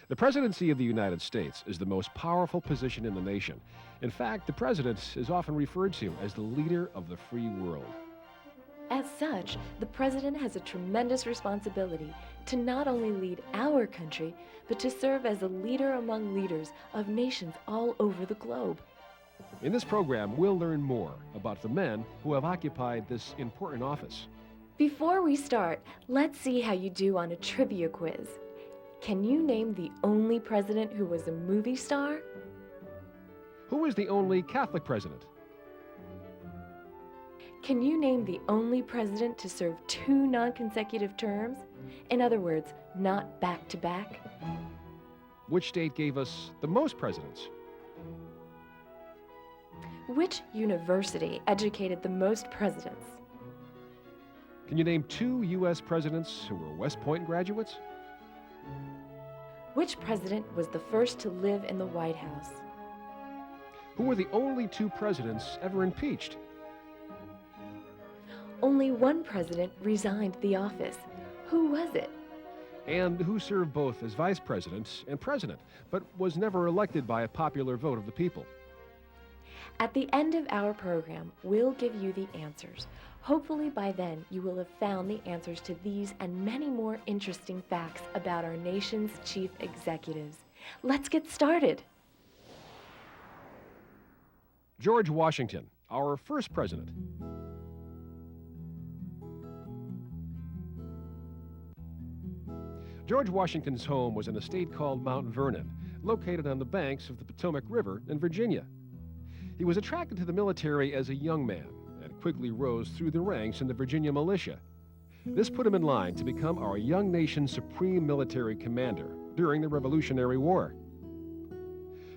The presidency of the United States is the most powerful position in the nation. In fact, the president is often referred to as the leader of the free world. As such, the president has a tremendous responsibility to not only lead our country, but to serve as a leader among leaders of nations all over the globe. In this program, we'll learn more about the men who have occupied this important office. Before we start, let's see how you do on a trivia quiz. Can you name the only president who was a movie star? Who is the only Catholic president? Can you name the only president to serve 2 non-consecutive terms? In other words, not back-to-back? Which state gave us the most presidents? Which university educated the most presidents? Can you name 2 U.S. presidents who were West Point graduates? Which president was the first to live in the White House? Who were the only 2 presidents ever impeached? Only one president resigned the office. Who was it? And who served both as vice president and president, but was never elected by a popular vote of the people? At the end of our program, we'll give you the answers. Hopefully by then you will have found the answers to these and many more interesting facts about our nation's chief executives. Let's get started. George Washington, our first president. George Washington's home was in a state called Mount Vernon, located on the banks of the Potomac River in Virginia. He was attracted to the military as a young man and quickly rose through the ranks in the Virginia militia. This put him in line to become our young nation's supreme military commander during the Revolutionary War.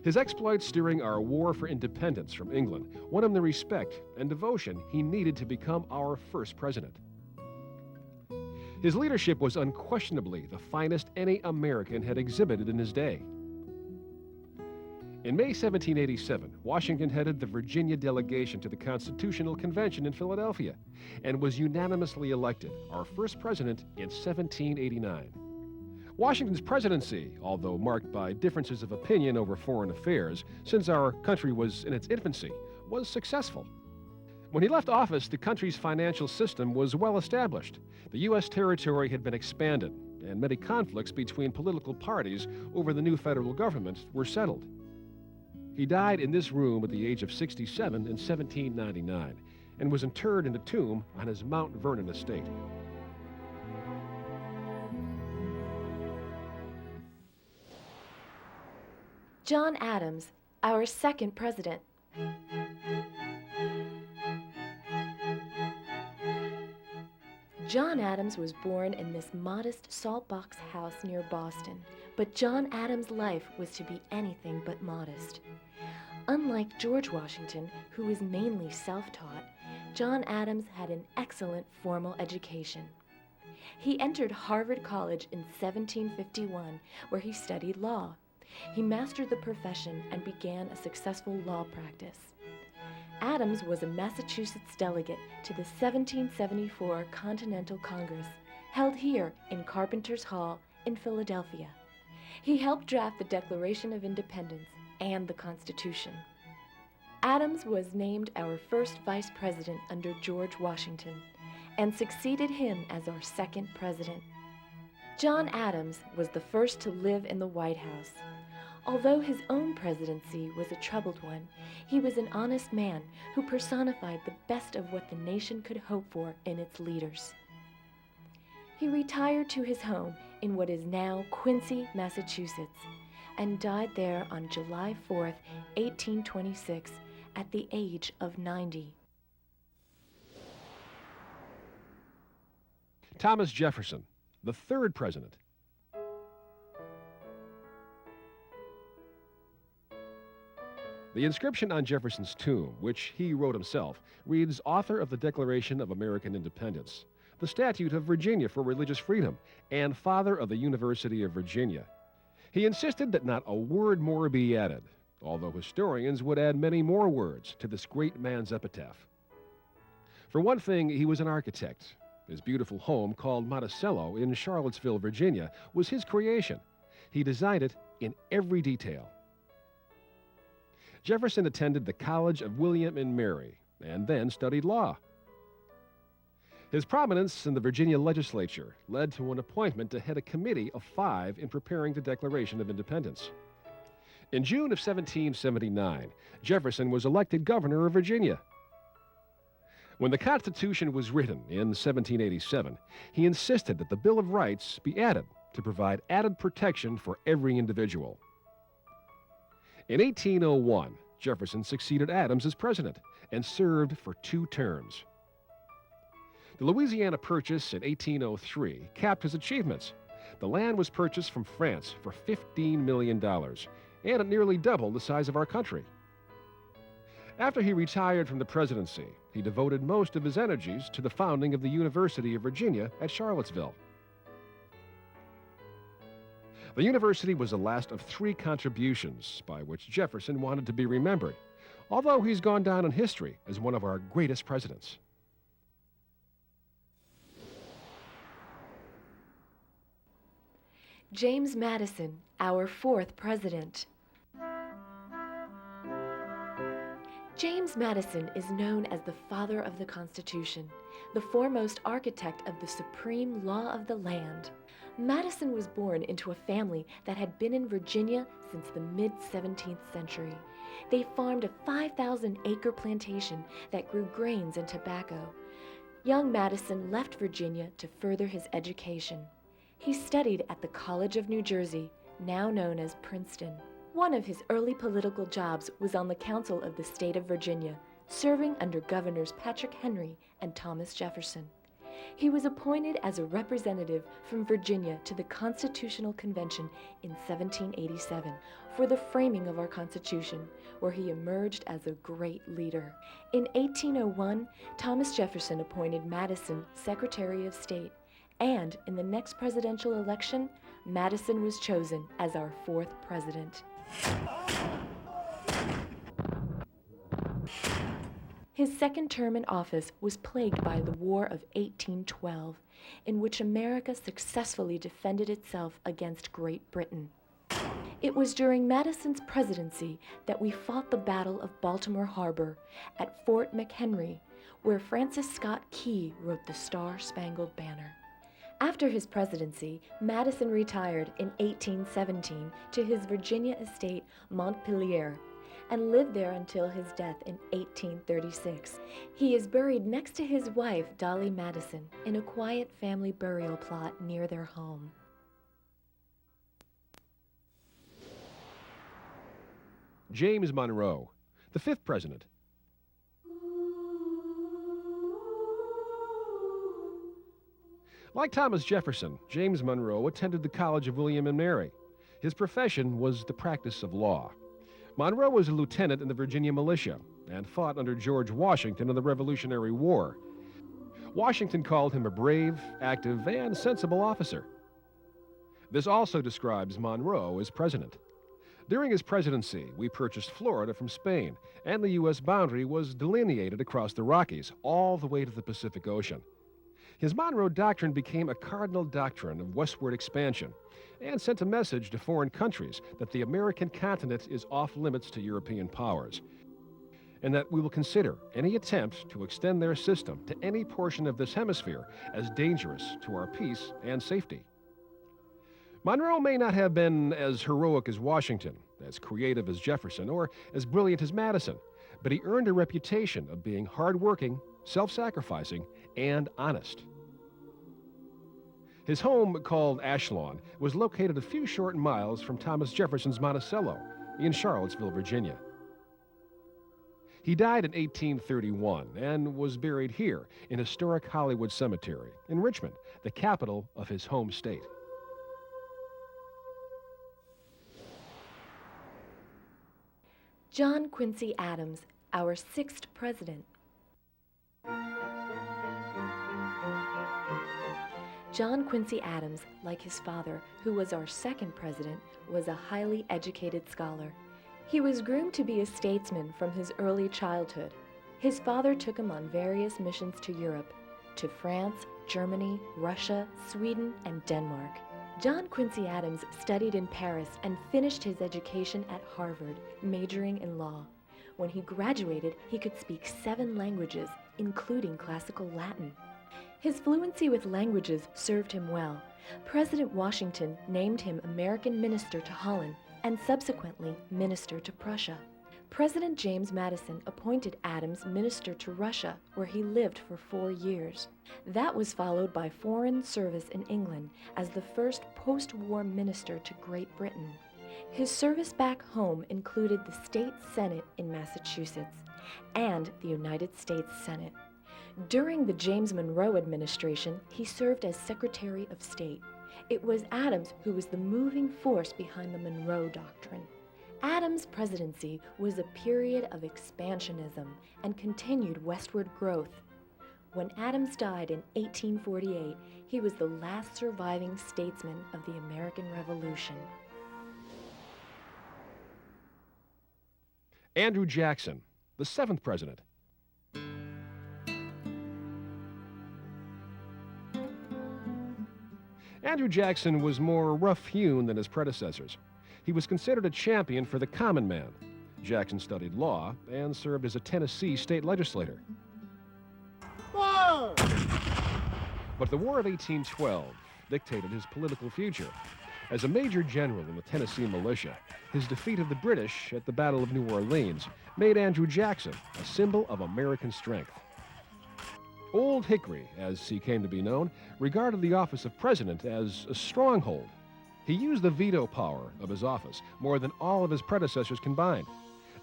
His exploits during our war for independence from England won him the respect and devotion he needed to become our first president. His leadership was unquestionably the finest any American had exhibited in his day. In May 1787, Washington headed the Virginia delegation to the Constitutional Convention in Philadelphia and was unanimously elected our first president in 1789. Washington's presidency, although marked by differences of opinion over foreign affairs since our country was in its infancy, was successful. When he left office, the country's financial system was well established. The U.S. territory had been expanded, and many conflicts between political parties over the new federal government were settled. He died in this room at the age of 67 in 1799 and was interred in a tomb on his Mount Vernon estate. John Adams, our second president. John Adams was born in this modest saltbox house near Boston, but John Adams' life was to be anything but modest. Unlike George Washington, who was mainly self-taught, John Adams had an excellent formal education. He entered Harvard College in 1751, where he studied law. He mastered the profession and began a successful law practice. Adams was a Massachusetts delegate to the 1774 Continental Congress, held here in Carpenter's Hall in Philadelphia. He helped draft the Declaration of Independence and the Constitution. Adams was named our first vice president under George Washington and succeeded him as our second president. John Adams was the first to live in the White House. Although his own presidency was a troubled one, he was an honest man who personified the best of what the nation could hope for in its leaders. He retired to his home in what is now Quincy, Massachusetts, and died there on July 4th, 1826, at the age of 90. Thomas Jefferson, the third president. The inscription on Jefferson's tomb, which he wrote himself, reads, "Author of the Declaration of American Independence, the Statute of Virginia for Religious Freedom, and Father of the University of Virginia." He insisted that not a word more be added, although historians would add many more words to this great man's epitaph. For one thing, he was an architect. His beautiful home, called Monticello in Charlottesville, Virginia, was his creation. He designed it in every detail. Jefferson attended the College of William and Mary and then studied law. His prominence in the Virginia legislature led to an appointment to head a committee of 5 in preparing the Declaration of Independence. In June of 1779, Jefferson was elected governor of Virginia. When the Constitution was written in 1787, he insisted that the Bill of Rights be added to provide added protection for every individual. In 1801, Jefferson succeeded Adams as president and served for 2 terms. The Louisiana Purchase in 1803 capped his achievements. The land was purchased from France for $15 million, and it nearly doubled the size of our country. After he retired from the presidency, he devoted most of his energies to the founding of the University of Virginia at Charlottesville. The university was the last of 3 contributions by which Jefferson wanted to be remembered, although he's gone down in history as one of our greatest presidents. James Madison, our 4th president. James Madison is known as the father of the Constitution, the foremost architect of the supreme law of the land. Madison was born into a family that had been in Virginia since the mid-17th century. They farmed a 5,000-acre plantation that grew grains and tobacco. Young Madison left Virginia to further his education. He studied at the College of New Jersey, now known as Princeton. One of his early political jobs was on the Council of the State of Virginia, serving under Governors Patrick Henry and Thomas Jefferson. He was appointed as a representative from Virginia to the Constitutional Convention in 1787 for the framing of our Constitution, where he emerged as a great leader. In 1801, Thomas Jefferson appointed Madison Secretary of State, and in the next presidential election, Madison was chosen as our 4th president. His second term in office was plagued by the War of 1812, in which America successfully defended itself against Great Britain. It was during Madison's presidency that we fought the Battle of Baltimore Harbor at Fort McHenry, where Francis Scott Key wrote the Star-Spangled Banner. After his presidency, Madison retired in 1817 to his Virginia estate, Montpelier, and lived there until his death in 1836. He is buried next to his wife, Dolly Madison, in a quiet family burial plot near their home. James Monroe, the 5th president. Like Thomas Jefferson, James Monroe attended the College of William and Mary. His profession was the practice of law. Monroe was a lieutenant in the Virginia militia and fought under George Washington in the Revolutionary War. Washington called him a brave, active, and sensible officer. This also describes Monroe as president. During his presidency, we purchased Florida from Spain, and the U.S. boundary was delineated across the Rockies all the way to the Pacific Ocean. His Monroe Doctrine became a cardinal doctrine of westward expansion and sent a message to foreign countries that the American continent is off limits to European powers, and that we will consider any attempt to extend their system to any portion of this hemisphere as dangerous to our peace and safety. Monroe may not have been as heroic as Washington, as creative as Jefferson, or as brilliant as Madison, but he earned a reputation of being hardworking, self-sacrificing, and honest. His home, called Ashlawn, was located a few short miles from Thomas Jefferson's Monticello in Charlottesville, Virginia. He died in 1831 and was buried here in historic Hollywood Cemetery in Richmond, the capital of his home state. John Quincy Adams, our 6th president. John Quincy Adams, like his father, who was our 2nd president, was a highly educated scholar. He was groomed to be a statesman from his early childhood. His father took him on various missions to Europe, to France, Germany, Russia, Sweden, and Denmark. John Quincy Adams studied in Paris and finished his education at Harvard, majoring in law. When he graduated, he could speak 7 languages, including classical Latin. His fluency with languages served him well. President Washington named him American Minister to Holland and subsequently Minister to Prussia. President James Madison appointed Adams Minister to Russia, where he lived for 4 years. That was followed by foreign service in England as the first post-war minister to Great Britain. His service back home included the state Senate in Massachusetts and the United States Senate. During the James Monroe administration, he served as Secretary of State. It was Adams who was the moving force behind the Monroe Doctrine. Adams' presidency was a period of expansionism and continued westward growth. When Adams died in 1848, he was the last surviving statesman of the American Revolution. Andrew Jackson, the 7th president. Andrew Jackson was more rough-hewn than his predecessors. He was considered a champion for the common man. Jackson studied law and served as a Tennessee state legislator. Whoa! But the War of 1812 dictated his political future. As a major general in the Tennessee militia, his defeat of the British at the Battle of New Orleans made Andrew Jackson a symbol of American strength. Old Hickory, as he came to be known, regarded the office of president as a stronghold. He used the veto power of his office more than all of his predecessors combined.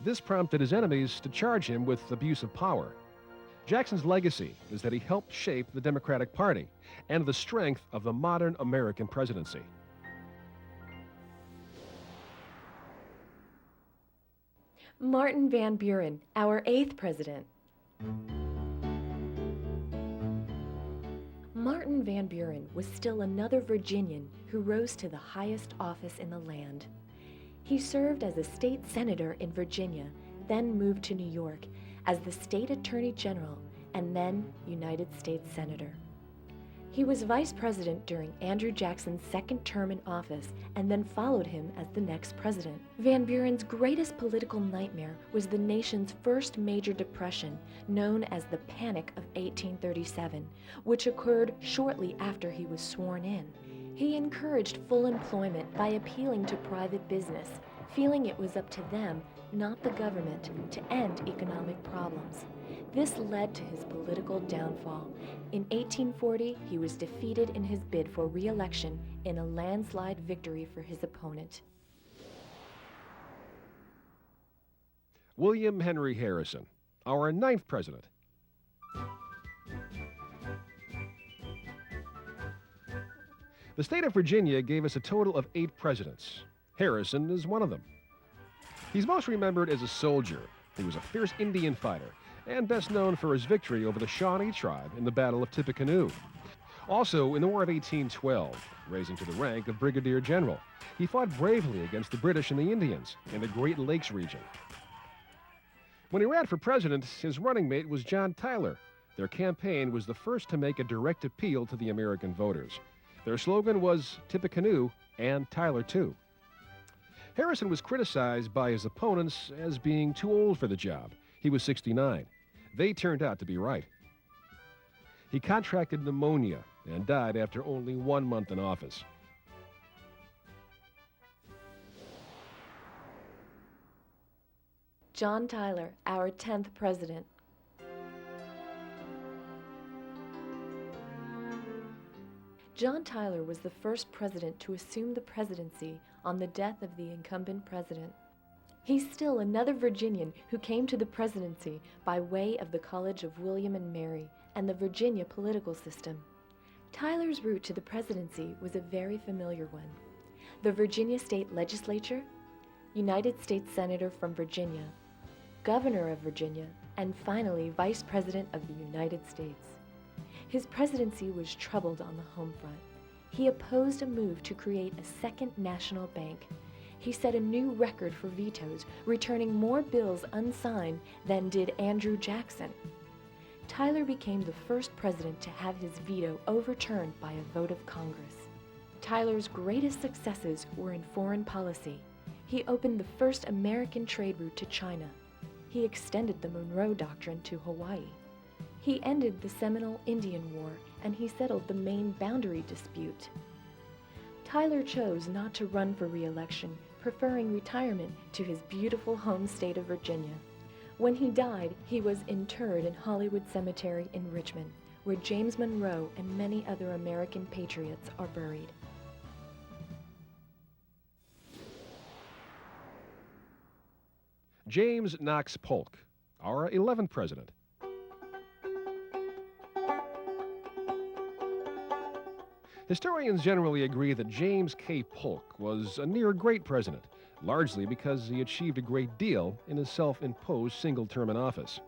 This prompted his enemies to charge him with abuse of power. Jackson's legacy is that he helped shape the Democratic Party and the strength of the modern American presidency. Martin Van Buren, our 8th president. Martin Van Buren was still another Virginian who rose to the highest office in the land. He served as a state senator in Virginia, then moved to New York as the state attorney general, and then United States senator. He was vice president during Andrew Jackson's 2nd term in office and then followed him as the next president. Van Buren's greatest political nightmare was the nation's first major depression, known as the Panic of 1837, which occurred shortly after he was sworn in. He encouraged full employment by appealing to private business, feeling it was up to them, not the government, to end economic problems. This led to his political downfall. In 1840, he was defeated in his bid for re-election in a landslide victory for his opponent. William Henry Harrison, our 9th president. The state of Virginia gave us a total of 8 presidents. Harrison is one of them. He's most remembered as a soldier. He was a fierce Indian fighter and best known for his victory over the Shawnee tribe in the Battle of Tippecanoe. Also, in the War of 1812, raising to the rank of Brigadier General, he fought bravely against the British and the Indians in the Great Lakes region. When he ran for president, his running mate was John Tyler. Their campaign was the first to make a direct appeal to the American voters. Their slogan was Tippecanoe and Tyler too. Harrison was criticized by his opponents as being too old for the job. He was 69. They turned out to be right. He contracted pneumonia and died after only 1 month in office. John Tyler, our 10th president. John Tyler was the first president to assume the presidency on the death of the incumbent president. He's still another Virginian who came to the presidency by way of the College of William and Mary and the Virginia political system. Tyler's route to the presidency was a very familiar one. The Virginia State Legislature, United States Senator from Virginia, Governor of Virginia, and finally Vice President of the United States. His presidency was troubled on the home front. He opposed a move to create a second national bank. He set a new record for vetoes, returning more bills unsigned than did Andrew Jackson. Tyler became the first president to have his veto overturned by a vote of Congress. Tyler's greatest successes were in foreign policy. He opened the first American trade route to China. He extended the Monroe Doctrine to Hawaii. He ended the Seminole Indian War, and he settled the Maine boundary dispute. Tyler chose not to run for re-election, preferring retirement to his beautiful home state of Virginia. When he died, he was interred in Hollywood Cemetery in Richmond, where James Monroe and many other American patriots are buried. James Knox Polk, our 11th president. Historians generally agree that James K. Polk was a near great president, largely because he achieved a great deal in his self-imposed single term in office.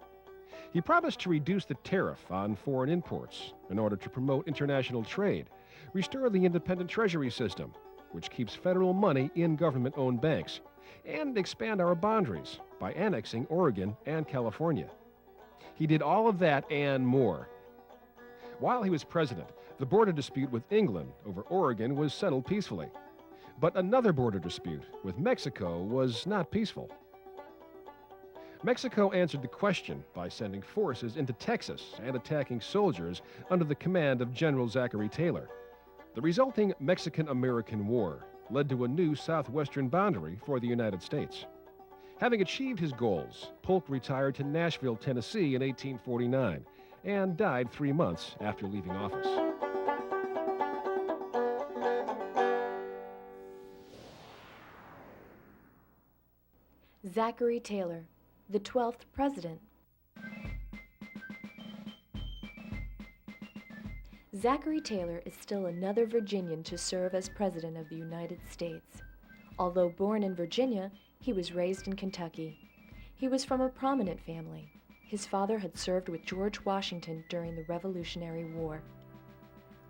He promised to reduce the tariff on foreign imports in order to promote international trade, restore the independent treasury system, which keeps federal money in government-owned banks, and expand our boundaries by annexing Oregon and California. He did all of that and more. While he was president, the border dispute with England over Oregon was settled peacefully. But another border dispute with Mexico was not peaceful. Mexico answered the question by sending forces into Texas and attacking soldiers under the command of General Zachary Taylor. The resulting Mexican-American War led to a new southwestern boundary for the United States. Having achieved his goals, Polk retired to Nashville, Tennessee in 1849 and died 3 months after leaving office. Zachary Taylor, the 12th president. Zachary Taylor is still another Virginian to serve as President of the United States. Although born in Virginia, he was raised in Kentucky. He was from a prominent family. His father had served with George Washington during the Revolutionary War.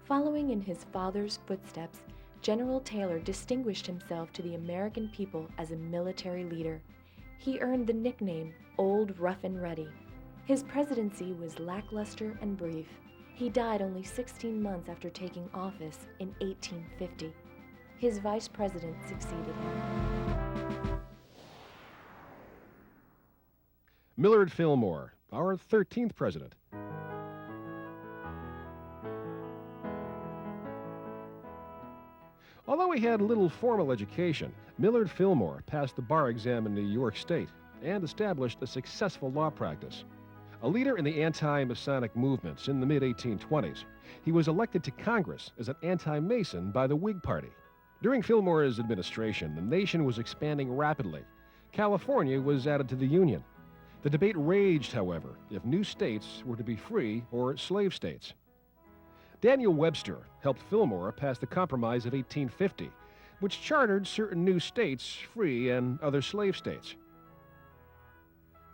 Following in his father's footsteps, General Taylor distinguished himself to the American people as a military leader. He earned the nickname Old Rough and Ready. His presidency was lackluster and brief. He died only 16 months after taking office in 1850. His vice president succeeded him. Millard Fillmore, our 13th president. Although he had little formal education, Millard Fillmore passed the bar exam in New York State and established a successful law practice. A leader in the anti-Masonic movements in the mid-1820s, he was elected to Congress as an anti-Mason by the Whig Party. During Fillmore's administration, the nation was expanding rapidly. California was added to the Union. The debate raged, however, if new states were to be free or slave states. Daniel Webster helped Fillmore pass the Compromise of 1850, which chartered certain new states free and other slave states.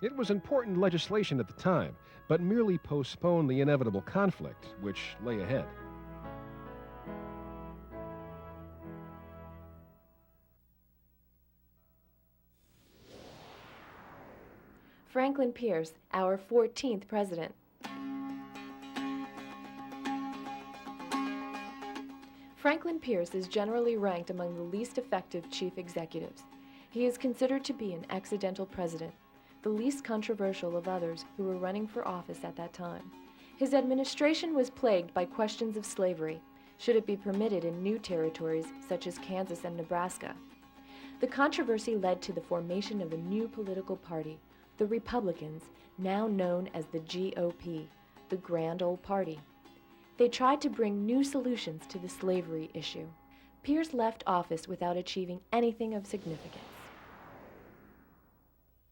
It was important legislation at the time, but merely postponed the inevitable conflict which lay ahead. Franklin Pierce, our 14th president. Franklin Pierce is generally ranked among the least effective chief executives. He is considered to be an accidental president, the least controversial of others who were running for office at that time. His administration was plagued by questions of slavery. Should it be permitted in new territories such as Kansas and Nebraska? The controversy led to the formation of a new political party, the Republicans, now known as the GOP, the Grand Old Party. They tried to bring new solutions to the slavery issue. Pierce left office without achieving anything of significance.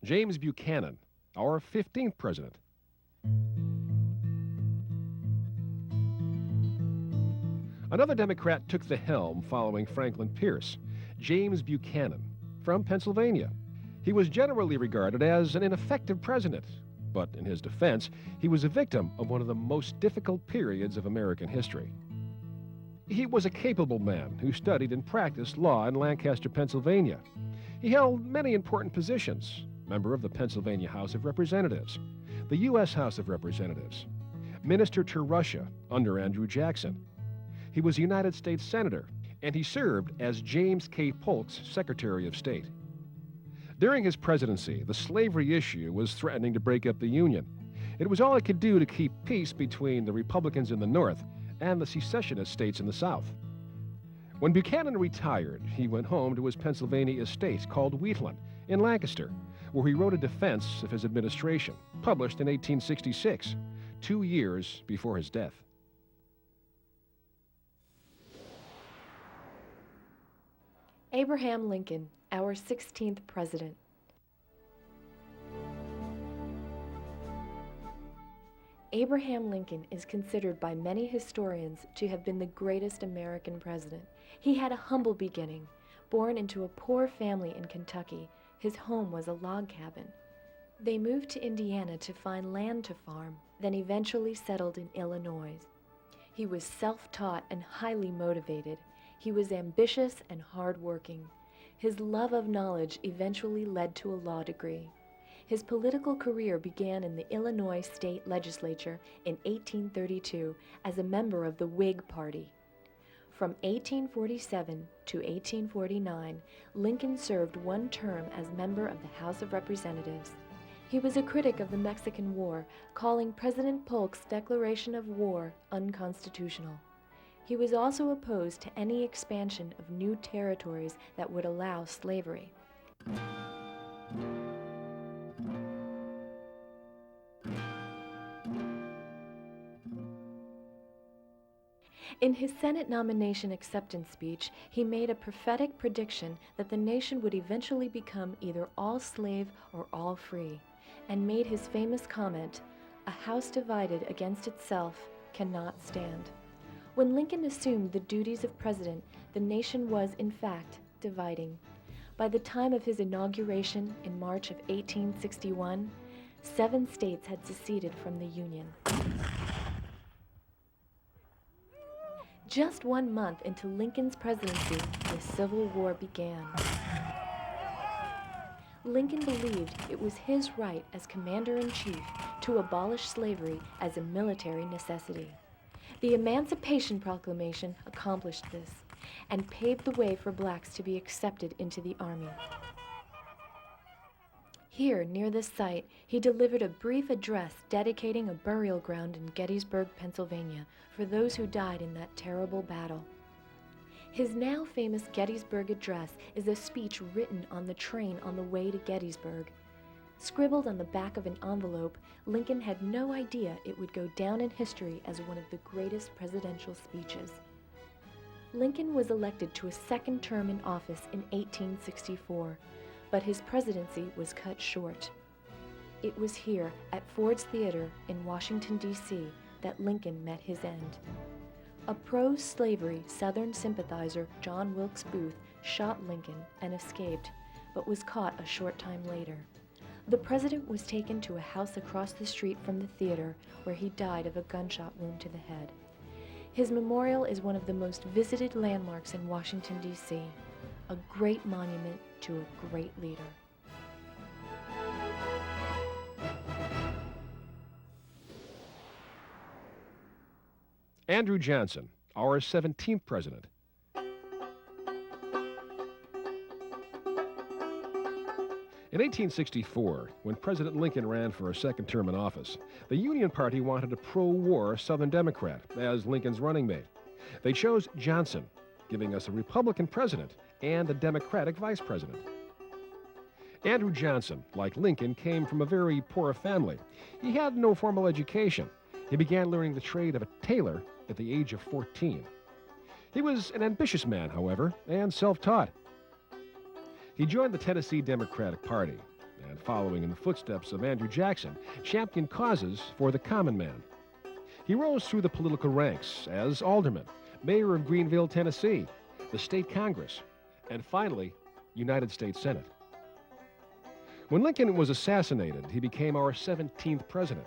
James Buchanan, our 15th president. Another Democrat took the helm following Franklin Pierce, James Buchanan, from Pennsylvania. He was generally regarded as an ineffective president, but in his defense, he was a victim of one of the most difficult periods of American history. He was a capable man who studied and practiced law in Lancaster, Pennsylvania. He held many important positions: member of the Pennsylvania House of Representatives, the U.S. House of Representatives, minister to Russia under Andrew Jackson. He was a United States Senator and he served as James K. Polk's Secretary of State. During his presidency, the slavery issue was threatening to break up the Union. It was all it could do to keep peace between the Republicans in the North and the secessionist states in the South. When Buchanan retired, he went home to his Pennsylvania estate called Wheatland in Lancaster, where he wrote a defense of his administration, published in 1866, 2 years before his death. Abraham Lincoln, our 16th president. Abraham Lincoln is considered by many historians to have been the greatest American president. He had a humble beginning. Born into a poor family in Kentucky, his home was a log cabin. They moved to Indiana to find land to farm, then eventually settled in Illinois. He was self-taught and highly motivated. He was ambitious and hard-working. His love of knowledge eventually led to a law degree. His political career began in the Illinois state legislature in 1832 as a member of the Whig Party. From 1847 to 1849, Lincoln served one term as member of the House of Representatives. He was a critic of the Mexican War, calling President Polk's declaration of war unconstitutional. He was also opposed to any expansion of new territories that would allow slavery. In his Senate nomination acceptance speech, he made a prophetic prediction that the nation would eventually become either all slave or all free, and made his famous comment, "A house divided against itself cannot stand." When Lincoln assumed the duties of president, the nation was, in fact, dividing. By the time of his inauguration in March of 1861, 7 states had seceded from the Union. Just 1 month into Lincoln's presidency, the Civil War began. Lincoln believed it was his right as commander-in-chief to abolish slavery as a military necessity. The Emancipation Proclamation accomplished this and paved the way for blacks to be accepted into the Army. Here, near this site, he delivered a brief address dedicating a burial ground in Gettysburg, Pennsylvania, for those who died in that terrible battle. His now famous Gettysburg Address is a speech written on the train on the way to Gettysburg. Scribbled on the back of an envelope, Lincoln had no idea it would go down in history as one of the greatest presidential speeches. Lincoln was elected to a second term in office in 1864. But his presidency was cut short. It was here at Ford's Theater in Washington, D.C., that Lincoln met his end. A pro-slavery Southern sympathizer, John Wilkes Booth, shot Lincoln and escaped, but was caught a short time later. The president was taken to a house across the street from the theater, where he died of a gunshot wound to the head. His memorial is one of the most visited landmarks in Washington, D.C., a great monument to a great leader. Andrew Johnson, our 17th president. In 1864, when President Lincoln ran for a second term in office, the Union Party wanted a pro-war Southern Democrat as Lincoln's running mate. They chose Johnson, giving us a Republican president and a Democratic vice president. Andrew Johnson, like Lincoln, came from a very poor family. He had no formal education. He began learning the trade of a tailor at the age of 14. He was an ambitious man, however, and self-taught. He joined the Tennessee Democratic Party, and following in the footsteps of Andrew Jackson, championed causes for the common man. He rose through the political ranks as alderman, mayor of Greenville, Tennessee, the state Congress, and finally, United States Senate. When Lincoln was assassinated, he became our 17th president.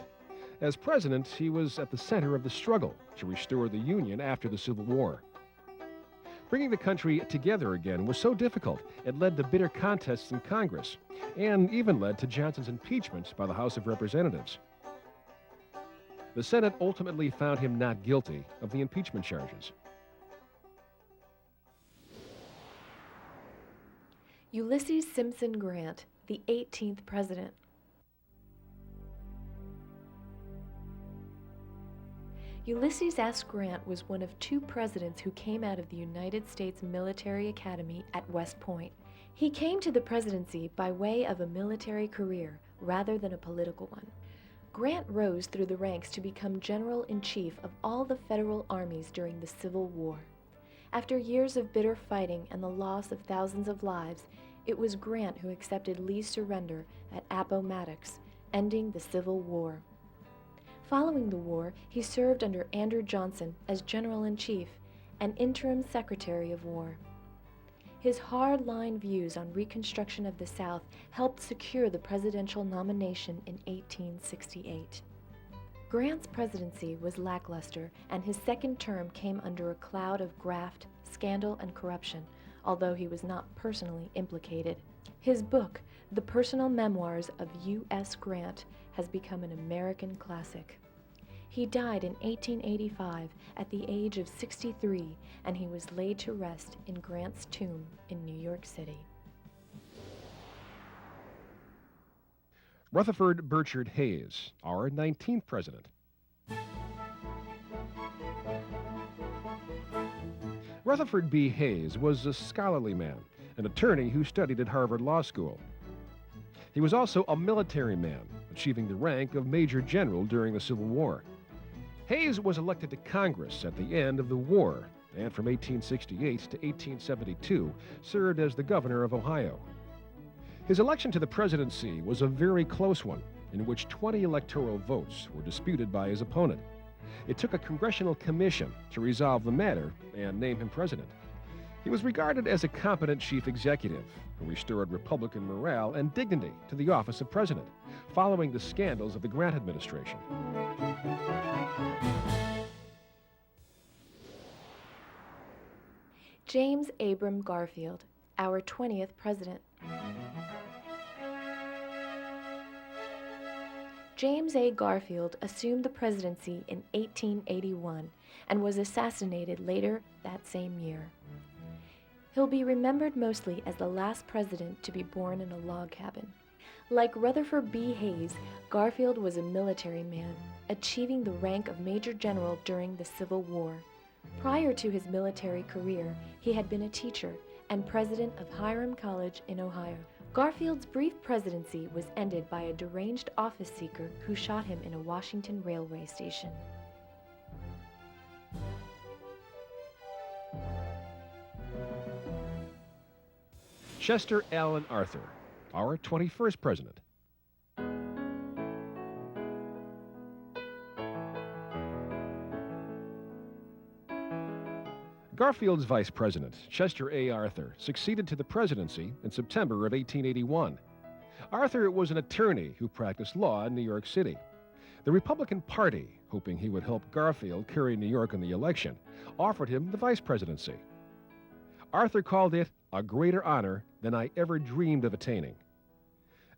As president, he was at the center of the struggle to restore the Union after the Civil War. Bringing the country together again was so difficult, it led to bitter contests in Congress, and even led to Johnson's impeachment by the House of Representatives. The Senate ultimately found him not guilty of the impeachment charges. Ulysses Simpson Grant, the 18th president. Ulysses S. Grant was one of two presidents who came out of the United States Military Academy at West Point. He came to the presidency by way of a military career rather than a political one. Grant rose through the ranks to become General-in-Chief of all the federal armies during the Civil War. After years of bitter fighting and the loss of thousands of lives, it was Grant who accepted Lee's surrender at Appomattox, ending the Civil War. Following the war, he served under Andrew Johnson as General-in-Chief and Interim Secretary of War. His hard-line views on Reconstruction of the South helped secure the presidential nomination in 1868. Grant's presidency was lackluster, and his second term came under a cloud of graft, scandal, and corruption, although he was not personally implicated. His book, The Personal Memoirs of U.S. Grant, has become an American classic. He died in 1885 at the age of 63, and he was laid to rest in Grant's tomb in New York City. Rutherford Burchard Hayes, our 19th president. Rutherford B. Hayes was a scholarly man, an attorney who studied at Harvard Law School. He was also a military man, achieving the rank of Major General during the Civil War. Hayes was elected to Congress at the end of the war, and from 1868 to 1872 served as the governor of Ohio. His election to the presidency was a very close one, in which 20 electoral votes were disputed by his opponent. It took a congressional commission to resolve the matter and name him president. He was regarded as a competent chief executive who restored Republican morale and dignity to the office of president, following the scandals of the Grant administration. James Abram Garfield, our 20th president. James A. Garfield assumed the presidency in 1881 and was assassinated later that same year. He'll be remembered mostly as the last president to be born in a log cabin. Like Rutherford B. Hayes, Garfield was a military man, achieving the rank of Major General during the Civil War. Prior to his military career, he had been a teacher and president of Hiram College in Ohio. Garfield's brief presidency was ended by a deranged office seeker who shot him in a Washington railway station. Chester Alan Arthur, our 21st president. Garfield's vice president, Chester A. Arthur, succeeded to the presidency in September of 1881. Arthur was an attorney who practiced law in New York City. The Republican Party, hoping he would help Garfield carry New York in the election, offered him the vice presidency. Arthur called it a greater honor than I ever dreamed of attaining.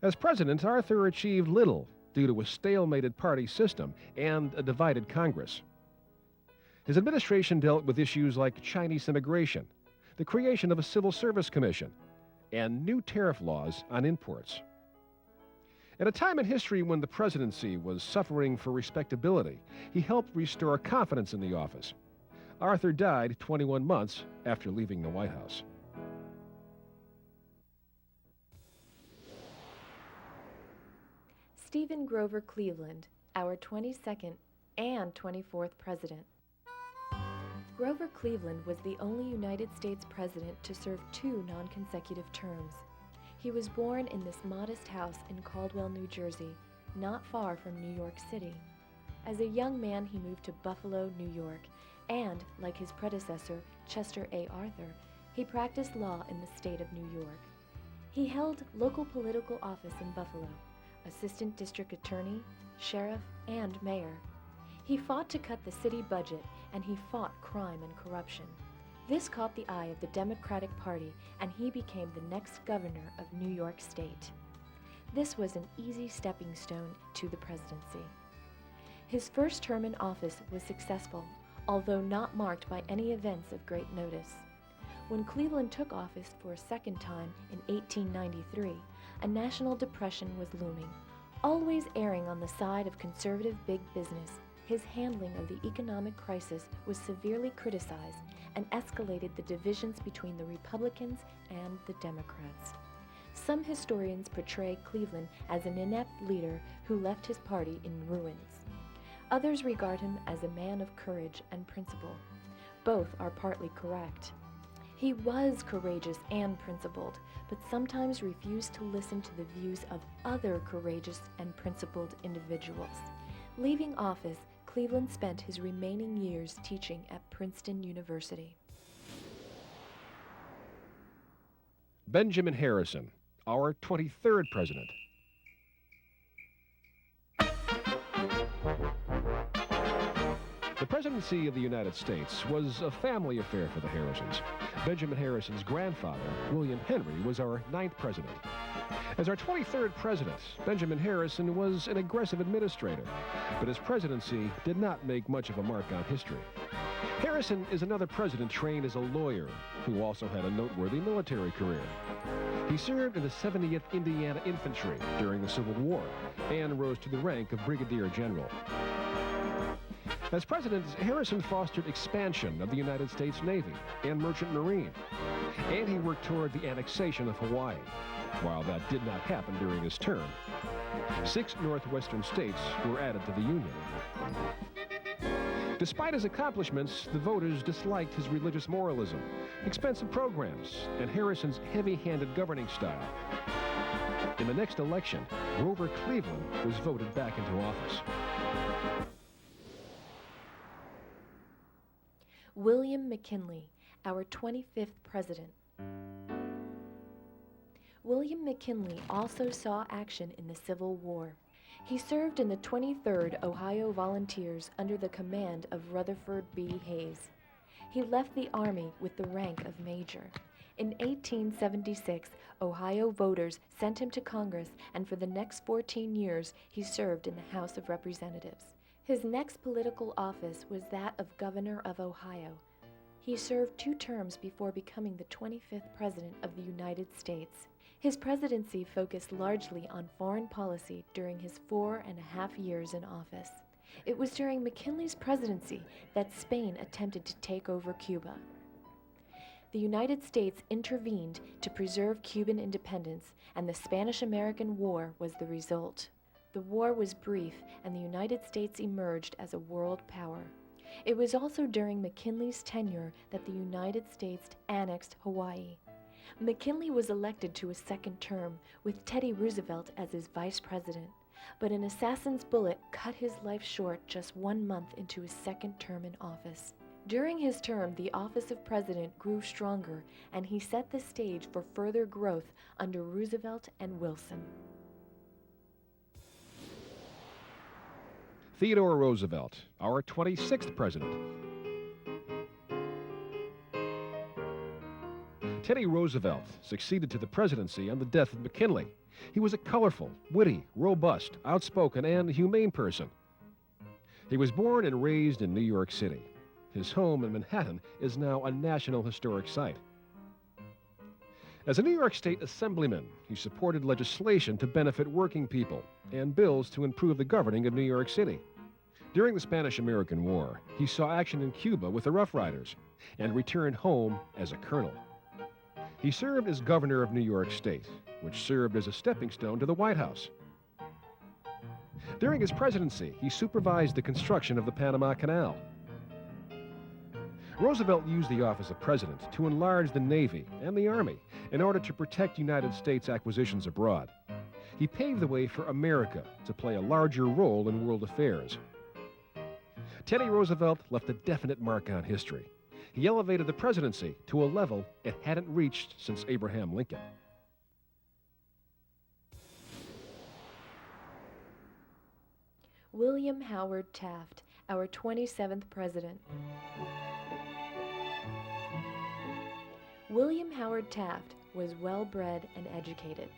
As president, Arthur achieved little due to a stalemated party system and a divided Congress. His administration dealt with issues like Chinese immigration, the creation of a civil service commission, and new tariff laws on imports. At a time in history when the presidency was suffering for respectability, he helped restore confidence in the office. Arthur died 21 months after leaving the White House. Stephen Grover Cleveland, our 22nd and 24th president. Grover Cleveland was the only United States president to serve 2 non-consecutive terms. He was born in this modest house in Caldwell, New Jersey, not far from New York City. As a young man, he moved to Buffalo, New York, and, like his predecessor, Chester A. Arthur, he practiced law in the state of New York. He held local political office in Buffalo, assistant district attorney, sheriff, and mayor. He fought to cut the city budget, and he fought crime and corruption. This caught the eye of the Democratic Party, and he became the next governor of New York State. This was an easy stepping stone to the presidency. His first term in office was successful, although not marked by any events of great notice. When Cleveland took office for a second time in 1893, a national depression was looming. Always erring on the side of conservative big business, his handling of the economic crisis was severely criticized and escalated the divisions between the Republicans and the Democrats. Some historians portray Cleveland as an inept leader who left his party in ruins. Others regard him as a man of courage and principle. Both are partly correct. He was courageous and principled, but sometimes refused to listen to the views of other courageous and principled individuals. Leaving office, Cleveland spent his remaining years teaching at Princeton University. Benjamin Harrison, our 23rd president. The presidency of the United States was a family affair for the Harrisons. Benjamin Harrison's grandfather, William Henry, was our 9th president. As our 23rd president, Benjamin Harrison was an aggressive administrator, but his presidency did not make much of a mark on history. Harrison is another president trained as a lawyer who also had a noteworthy military career. He served in the 70th Indiana Infantry during the Civil War and rose to the rank of brigadier general. As president, Harrison fostered expansion of the United States Navy and Merchant Marine, and he worked toward the annexation of Hawaii. While that did not happen during his term, 6 northwestern states were added to the Union. Despite his accomplishments, the voters disliked his religious moralism, expensive programs, and Harrison's heavy-handed governing style. In the next election, Grover Cleveland was voted back into office. William McKinley, our 25th president. William McKinley also saw action in the Civil War. He served in the 23rd Ohio Volunteers under the command of Rutherford B. Hayes. He left the Army with the rank of major. In 1876, Ohio voters sent him to Congress, and for the next 14 years, he served in the House of Representatives. His next political office was that of Governor of Ohio. He served 2 terms before becoming the 25th President of the United States. His presidency focused largely on foreign policy during his 4.5 years in office. It was during McKinley's presidency that Spain attempted to take over Cuba. The United States intervened to preserve Cuban independence, and the Spanish-American War was the result. The war was brief, and the United States emerged as a world power. It was also during McKinley's tenure that the United States annexed Hawaii. McKinley was elected to a second term, with Teddy Roosevelt as his vice president, but an assassin's bullet cut his life short just 1 month into his second term in office. During his term, the office of president grew stronger, and he set the stage for further growth under Roosevelt and Wilson. Theodore Roosevelt, our 26th president. Teddy Roosevelt succeeded to the presidency on the death of McKinley. He was a colorful, witty, robust, outspoken, and humane person. He was born and raised in New York City. His home in Manhattan is now a National Historic Site. As a New York State Assemblyman, he supported legislation to benefit working people and bills to improve the governing of New York City. During the Spanish-American War, he saw action in Cuba with the Rough Riders and returned home as a colonel. He served as governor of New York State, which served as a stepping stone to the White House. During his presidency, he supervised the construction of the Panama Canal. Roosevelt used the office of president to enlarge the Navy and the Army in order to protect United States acquisitions abroad. He paved the way for America to play a larger role in world affairs. Teddy Roosevelt left a definite mark on history. He elevated the presidency to a level it hadn't reached since Abraham Lincoln. William Howard Taft, our 27th president. William Howard Taft was well-bred and educated.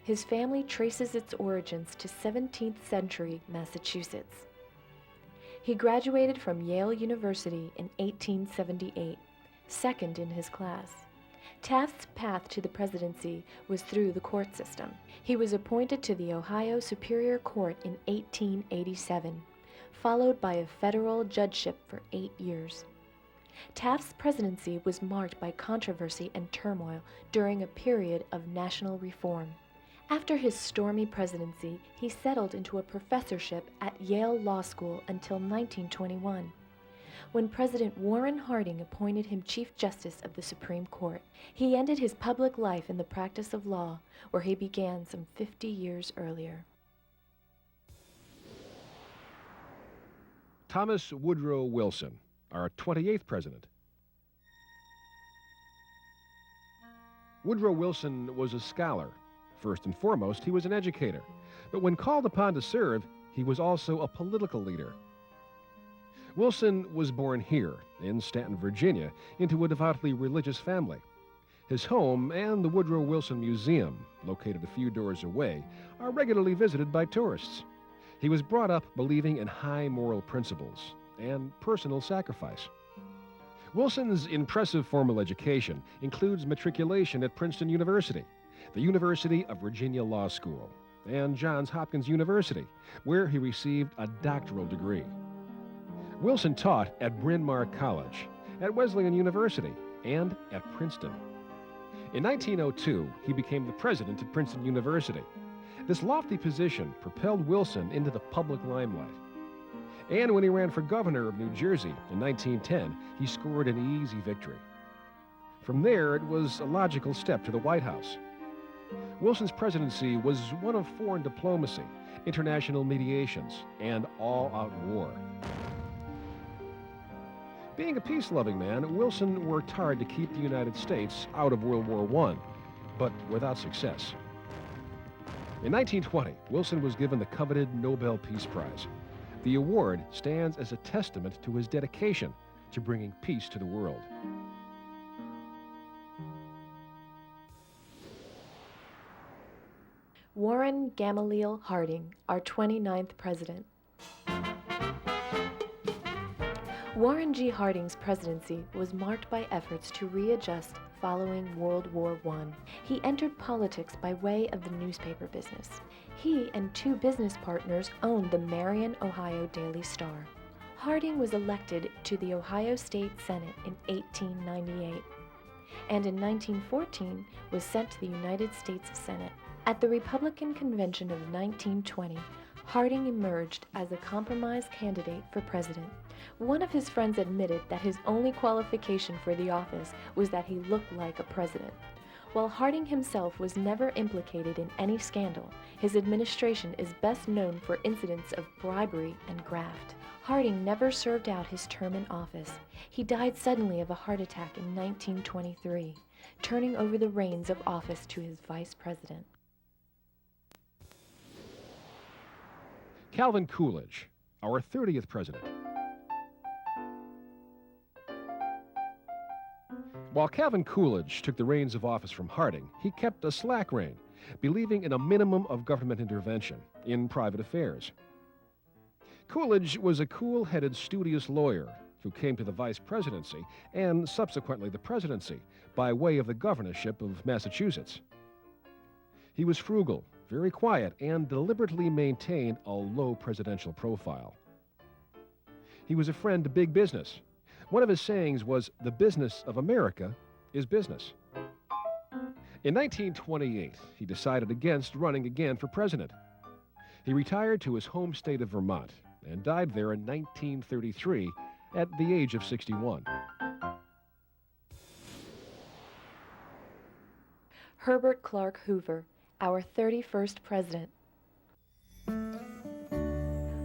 His family traces its origins to 17th century Massachusetts. He graduated from Yale University in 1878, second in his class. Taft's path to the presidency was through the court system. He was appointed to the Ohio Superior Court in 1887, followed by a federal judgeship for 8 years. Taft's presidency was marked by controversy and turmoil during a period of national reform. After his stormy presidency, he settled into a professorship at Yale Law School until 1921. When President Warren Harding appointed him Chief Justice of the Supreme Court, he ended his public life in the practice of law, where he began some 50 years earlier. Thomas Woodrow Wilson, our 28th president. Woodrow Wilson was a scholar. First and foremost, he was an educator. But when called upon to serve, he was also a political leader. Wilson was born here, in Stanton, Virginia, into a devoutly religious family. His home and the Woodrow Wilson Museum, located a few doors away, are regularly visited by tourists. He was brought up believing in high moral principles and personal sacrifice. Wilson's impressive formal education includes matriculation at Princeton University, the University of Virginia Law School, and Johns Hopkins University, where he received a doctoral degree. Wilson taught at Bryn Mawr College, at Wesleyan University, and at Princeton. In 1902, he became the president of Princeton University. This lofty position propelled Wilson into the public limelight. And when he ran for governor of New Jersey in 1910, he scored an easy victory. From there, it was a logical step to the White House. Wilson's presidency was one of foreign diplomacy, international mediations, and all-out war. Being a peace-loving man, Wilson worked hard to keep the United States out of World War I, but without success. In 1920, Wilson was given the coveted Nobel Peace Prize. The award stands as a testament to his dedication to bringing peace to the world. Warren Gamaliel Harding, our 29th president. Warren G. Harding's presidency was marked by efforts to readjust following World War I. He entered politics by way of the newspaper business. He and 2 business partners owned the Marion, Ohio Daily Star. Harding was elected to the Ohio State Senate in 1898, and in 1914 was sent to the United States Senate. At the Republican Convention of 1920, Harding emerged as a compromise candidate for president. One of his friends admitted that his only qualification for the office was that he looked like a president. While Harding himself was never implicated in any scandal, his administration is best known for incidents of bribery and graft. Harding never served out his term in office. He died suddenly of a heart attack in 1923, turning over the reins of office to his vice president. Calvin Coolidge, our 30th president. While Calvin Coolidge took the reins of office from Harding, he kept a slack rein, believing in a minimum of government intervention in private affairs. Coolidge was a cool-headed, studious lawyer who came to the vice presidency and subsequently the presidency by way of the governorship of Massachusetts. He was frugal, very quiet, and deliberately maintained a low presidential profile. He was a friend to big business. One of his sayings was, "The business of America is business." In 1928, he decided against running again for president. He retired to his home state of Vermont and died there in 1933 at the age of 61. Herbert Clark Hoover, our 31st president.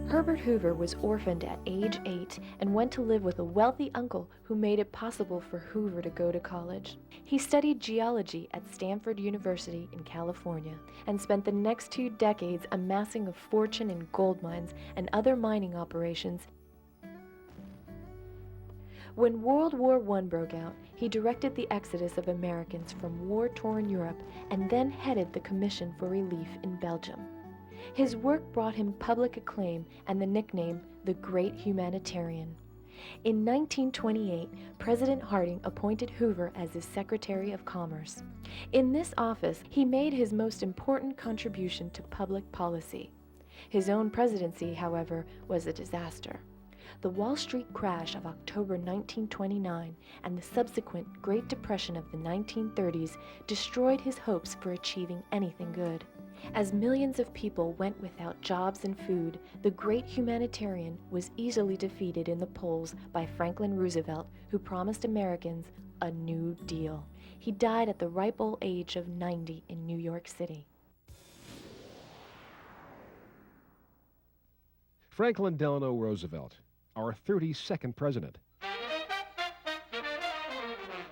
Herbert Hoover was orphaned at age 8 and went to live with a wealthy uncle who made it possible for Hoover to go to college. He studied geology at Stanford University in California and spent the next 2 decades amassing a fortune in gold mines and other mining operations. When World War I broke out, he directed the exodus of Americans from war-torn Europe and then headed the Commission for Relief in Belgium. His work brought him public acclaim and the nickname the Great Humanitarian. In 1928, President Harding appointed Hoover as his Secretary of Commerce. In this office, he made his most important contribution to public policy. His own presidency, however, was a disaster. The Wall Street crash of October 1929 and the subsequent Great Depression of the 1930s destroyed his hopes for achieving anything good. As millions of people went without jobs and food, the great humanitarian was easily defeated in the polls by Franklin Roosevelt, who promised Americans a New Deal. He died at the ripe old age of 90 in New York City. Franklin Delano Roosevelt, our 32nd president.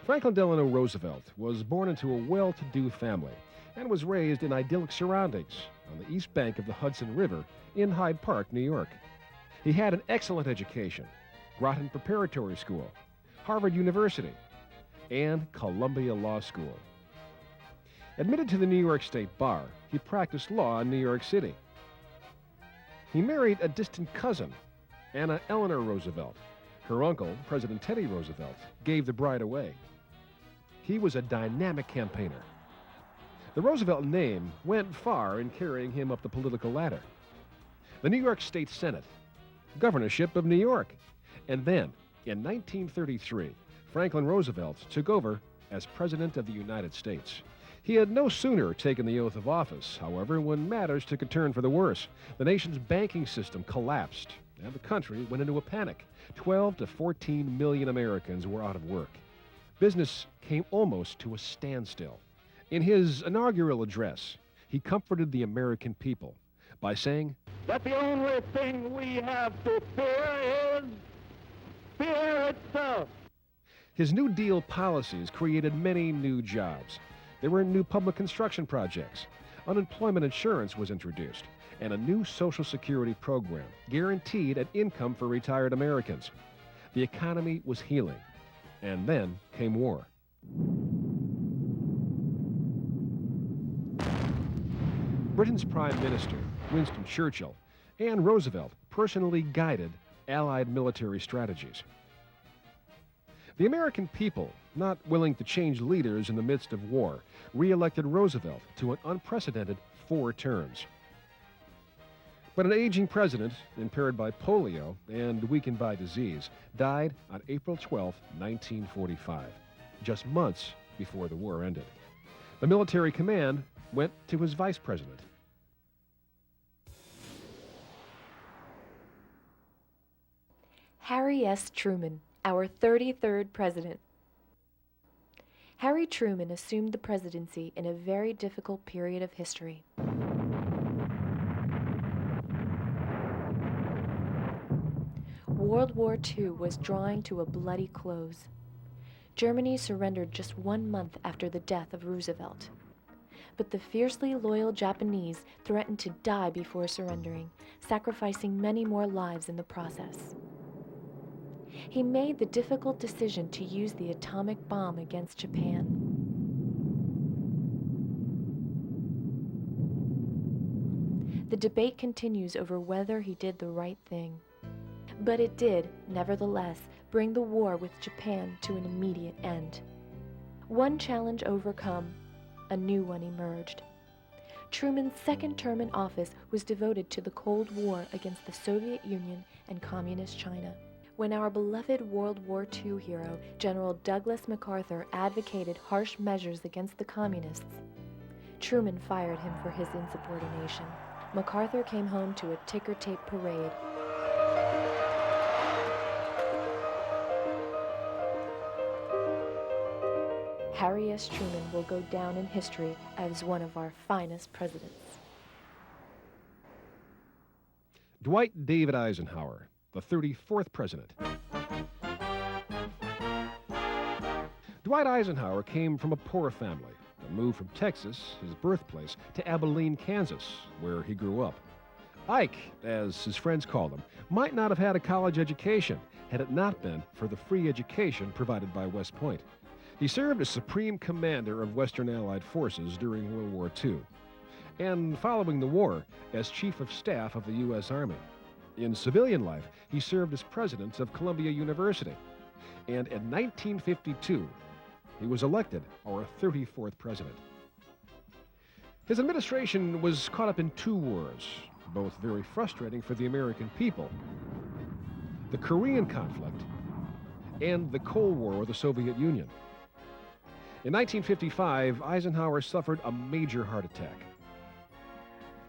Franklin Delano Roosevelt was born into a well-to-do family and was raised in idyllic surroundings on the east bank of the Hudson River in Hyde Park, New York. He had an excellent education, Groton Preparatory School, Harvard University, and Columbia Law School. Admitted to the New York State Bar, he practiced law in New York City. He married a distant cousin, Anna Eleanor Roosevelt. Her uncle, President Teddy Roosevelt, gave the bride away. He was a dynamic campaigner. The Roosevelt name went far in carrying him up the political ladder. The New York State Senate, governorship of New York, and then, in 1933, Franklin Roosevelt took over as President of the United States. He had no sooner taken the oath of office, however, when matters took a turn for the worse. The nation's banking system collapsed, and the country went into a panic. 12 to 14 million Americans were out of work. Business came almost to a standstill. In his inaugural address, he comforted the American people by saying that the only thing we have to fear is fear itself. His New Deal policies created many new jobs. There were new public construction projects. Unemployment insurance was introduced, and a new Social Security program guaranteed an income for retired Americans. The economy was healing, and then came war. Britain's Prime Minister, Winston Churchill, and Roosevelt personally guided Allied military strategies. The American people, not willing to change leaders in the midst of war, re-elected Roosevelt to an unprecedented 4 terms. But an aging president, impaired by polio and weakened by disease, died on April 12, 1945, just months before the war ended. The military command went to his vice president. Harry S. Truman, our 33rd president. Harry Truman assumed the presidency in a very difficult period of history. World War II was drawing to a bloody close. Germany surrendered just 1 month after the death of Roosevelt. But the fiercely loyal Japanese threatened to die before surrendering, sacrificing many more lives in the process. He made the difficult decision to use the atomic bomb against Japan. The debate continues over whether he did the right thing. But it did, nevertheless, bring the war with Japan to an immediate end. One challenge overcome, a new one emerged. Truman's second term in office was devoted to the Cold War against the Soviet Union and Communist China. When our beloved World War II hero, General Douglas MacArthur, advocated harsh measures against the communists, Truman fired him for his insubordination. MacArthur came home to a ticker-tape parade. Harry S. Truman will go down in history as one of our finest presidents. Dwight David Eisenhower, the 34th president. Dwight Eisenhower came from a poor family and moved from Texas, his birthplace, to Abilene, Kansas, where he grew up. Ike, as his friends called him, might not have had a college education had it not been for the free education provided by West Point. He served as Supreme Commander of Western Allied Forces during World War II, and following the war, as Chief of Staff of the U.S. Army. In civilian life, he served as president of Columbia University. And in 1952, he was elected our 34th president. His administration was caught up in two wars, both very frustrating for the American people: the Korean conflict and the Cold War with the Soviet Union. In 1955, Eisenhower suffered a major heart attack.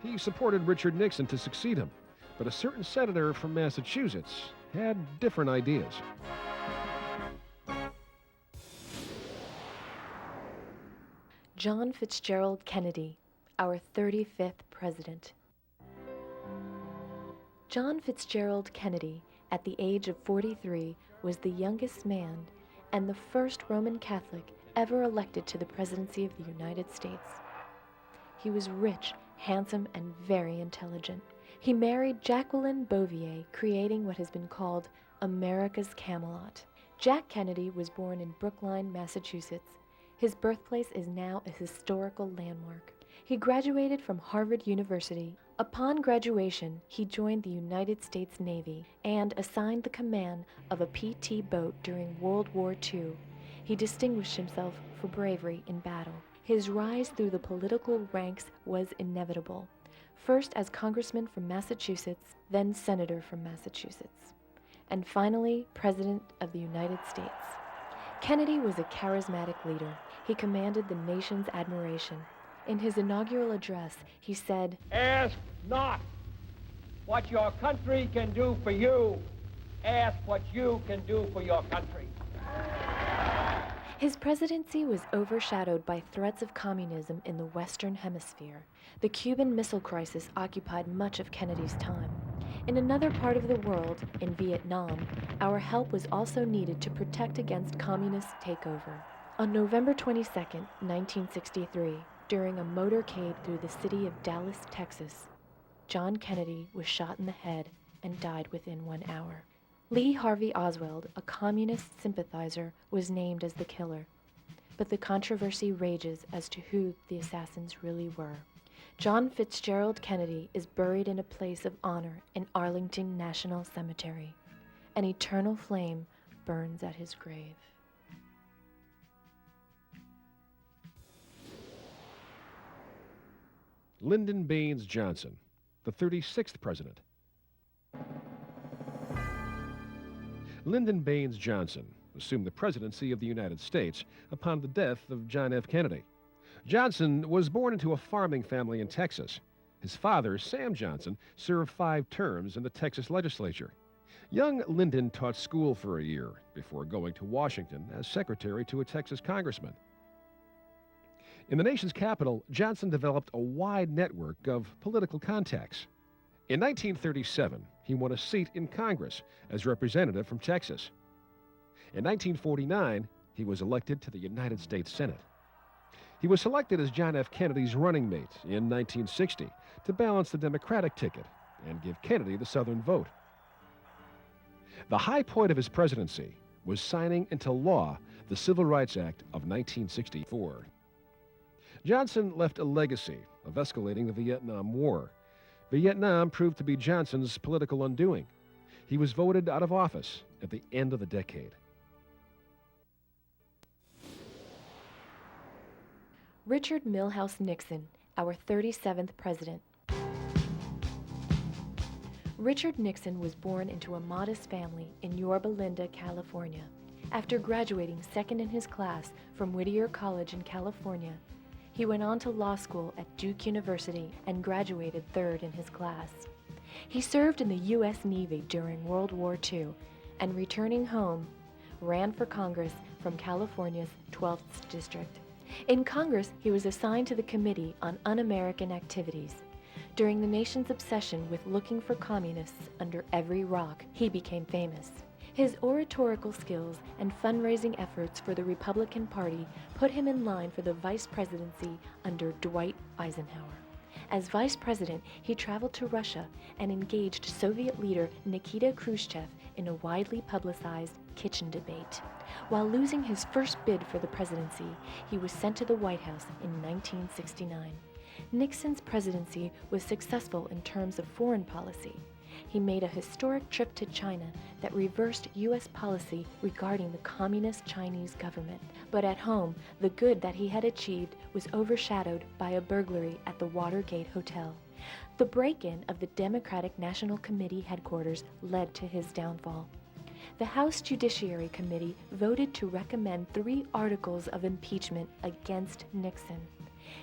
He supported Richard Nixon to succeed him, but a certain senator from Massachusetts had different ideas. John Fitzgerald Kennedy, our 35th president. John Fitzgerald Kennedy, at the age of 43, was the youngest man and the first Roman Catholic ever elected to the presidency of the United States. He was rich, handsome, and very intelligent. He married Jacqueline Bouvier, creating what has been called America's Camelot. Jack Kennedy was born in Brookline, Massachusetts. His birthplace is now a historical landmark. He graduated from Harvard University. Upon graduation, he joined the United States Navy and assigned the command of a PT boat during World War II. He distinguished himself for bravery in battle. His rise through the political ranks was inevitable, first as congressman from Massachusetts, then senator from Massachusetts, and finally President of the United States. Kennedy was a charismatic leader. He commanded the nation's admiration. In his inaugural address, he said, Ask not what your country can do for you. Ask what you can do for your country. His presidency was overshadowed by threats of communism in the Western Hemisphere. The Cuban Missile Crisis occupied much of Kennedy's time. In another part of the world, in Vietnam, our help was also needed to protect against communist takeover. On November 22, 1963, during a motorcade through the city of Dallas, Texas, John Kennedy was shot in the head and died within 1 hour. Lee Harvey Oswald, a communist sympathizer, was named as the killer, but the controversy rages as to who the assassins really were. John Fitzgerald Kennedy is buried in a place of honor in Arlington National Cemetery. An eternal flame burns at his grave. Lyndon Baines Johnson, the 36th president. Lyndon Baines Johnson assumed the presidency of the United States upon the death of John F. Kennedy. Johnson was born into a farming family in Texas. His father, Sam Johnson, served 5 terms in the Texas legislature. Young Lyndon taught school for a year before going to Washington as secretary to a Texas congressman. In the nation's capital, Johnson developed a wide network of political contacts. In 1937, he won a seat in Congress as representative from Texas. In 1949, he was elected to the United States Senate. He was selected as John F. Kennedy's running mate in 1960 to balance the Democratic ticket and give Kennedy the Southern vote. The high point of his presidency was signing into law the Civil Rights Act of 1964. Johnson left a legacy of escalating the Vietnam War. Vietnam proved to be Johnson's political undoing. He was voted out of office at the end of the decade. Richard Milhous Nixon, our 37th president. Richard Nixon was born into a modest family in Yorba Linda, California. After graduating second in his class from Whittier College in California, he went on to law school at Duke University and graduated third in his class. He served in the U.S. Navy during World War II and, returning home, ran for Congress from California's 12th District. In Congress, he was assigned to the Committee on Un-American Activities. During the nation's obsession with looking for communists under every rock, he became famous. His oratorical skills and fundraising efforts for the Republican Party put him in line for the vice presidency under Dwight Eisenhower. As vice president, he traveled to Russia and engaged Soviet leader Nikita Khrushchev in a widely publicized kitchen debate. While losing his first bid for the presidency, he was sent to the White House in 1969. Nixon's presidency was successful in terms of foreign policy. He made a historic trip to China that reversed U.S. policy regarding the communist Chinese government. But at home, the good that he had achieved was overshadowed by a burglary at the Watergate Hotel. The break-in of the Democratic National Committee headquarters led to his downfall. The House Judiciary Committee voted to recommend 3 articles of impeachment against Nixon.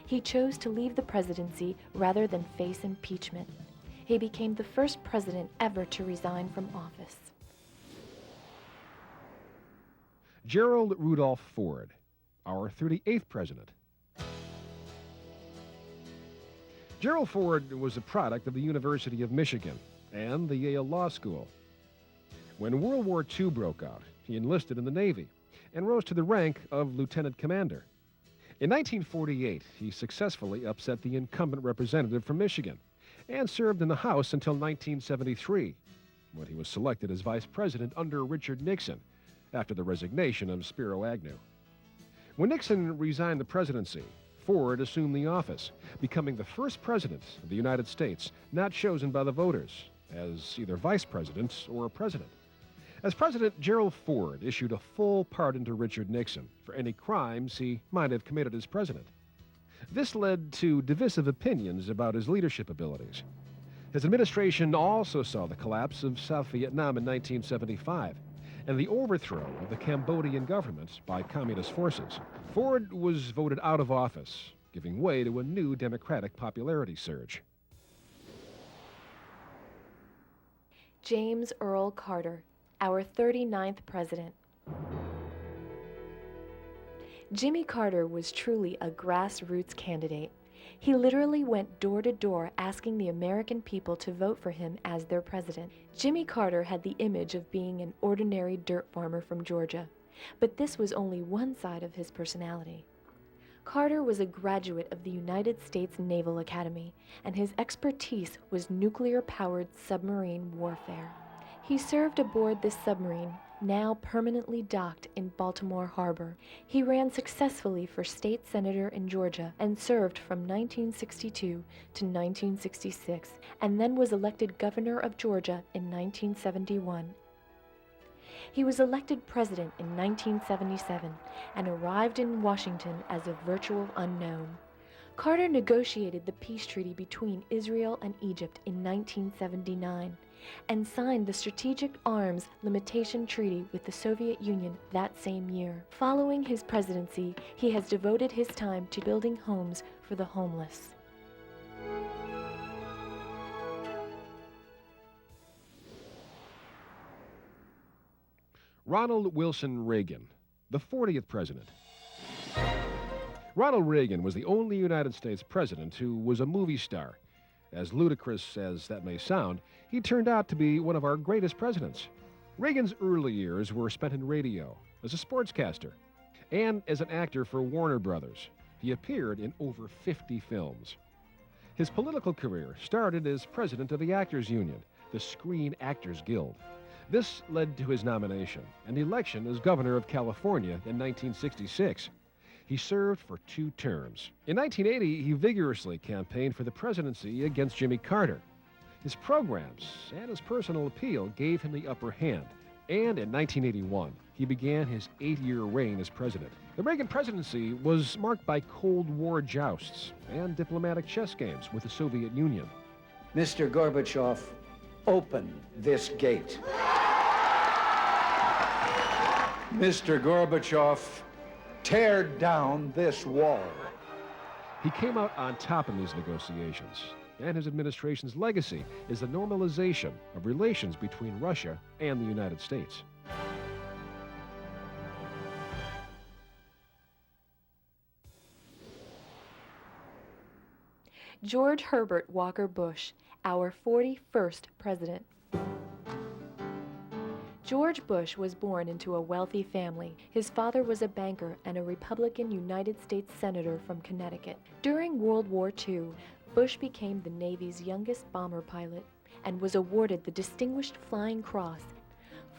He chose to leave the presidency rather than face impeachment. He became the first president ever to resign from office. Gerald Rudolph Ford, our 38th president. Gerald Ford was a product of the University of Michigan and the Yale Law School. When World War II broke out, he enlisted in the Navy and rose to the rank of lieutenant commander. In 1948, he successfully upset the incumbent representative from Michigan and served in the House until 1973, when he was selected as vice president under Richard Nixon after the resignation of Spiro Agnew. When Nixon resigned the presidency, Ford assumed the office, becoming the first president of the United States not chosen by the voters as either vice president or president. As president, Gerald Ford issued a full pardon to Richard Nixon for any crimes he might have committed as president. This led to divisive opinions about his leadership abilities. His administration also saw the collapse of South Vietnam in 1975 and the overthrow of the Cambodian government by communist forces. Ford was voted out of office, giving way to a new Democratic popularity surge. James Earl Carter, our 39th president. Jimmy Carter was truly a grassroots candidate. He literally went door to door asking the American people to vote for him as their president. Jimmy Carter had the image of being an ordinary dirt farmer from Georgia, but this was only one side of his personality. Carter was a graduate of the United States Naval Academy, and his expertise was nuclear-powered submarine warfare. He served aboard this submarine, now permanently docked in Baltimore Harbor. He ran successfully for state senator in Georgia and served from 1962 to 1966, and then was elected governor of Georgia in 1971. He was elected president in 1977 and arrived in Washington as a virtual unknown. Carter negotiated the peace treaty between Israel and Egypt in 1979 and signed the Strategic Arms Limitation Treaty with the Soviet Union that same year. Following his presidency, he has devoted his time to building homes for the homeless. Ronald Wilson Reagan, the 40th president. Ronald Reagan was the only United States president who was a movie star. As ludicrous as that may sound, he turned out to be one of our greatest presidents. Reagan's early years were spent in radio, as a sportscaster, and as an actor for Warner Brothers. He appeared in over 50 films. His political career started as president of the Actors Union, the Screen Actors Guild. This led to his nomination and election as governor of California in 1966. He served for 2 terms. In 1980, he vigorously campaigned for the presidency against Jimmy Carter. His programs and his personal appeal gave him the upper hand. And in 1981, he began his 8-year reign as president. The Reagan presidency was marked by Cold War jousts and diplomatic chess games with the Soviet Union. Mr. Gorbachev, open this gate. Mr. Gorbachev, tear down this wall. He came out on top in these negotiations, and his administration's legacy is the normalization of relations between Russia and the United States. George Herbert Walker Bush, our 41st president. George Bush was born into a wealthy family. His father was a banker and a Republican United States Senator from Connecticut. During World War II, Bush became the Navy's youngest bomber pilot and was awarded the Distinguished Flying Cross.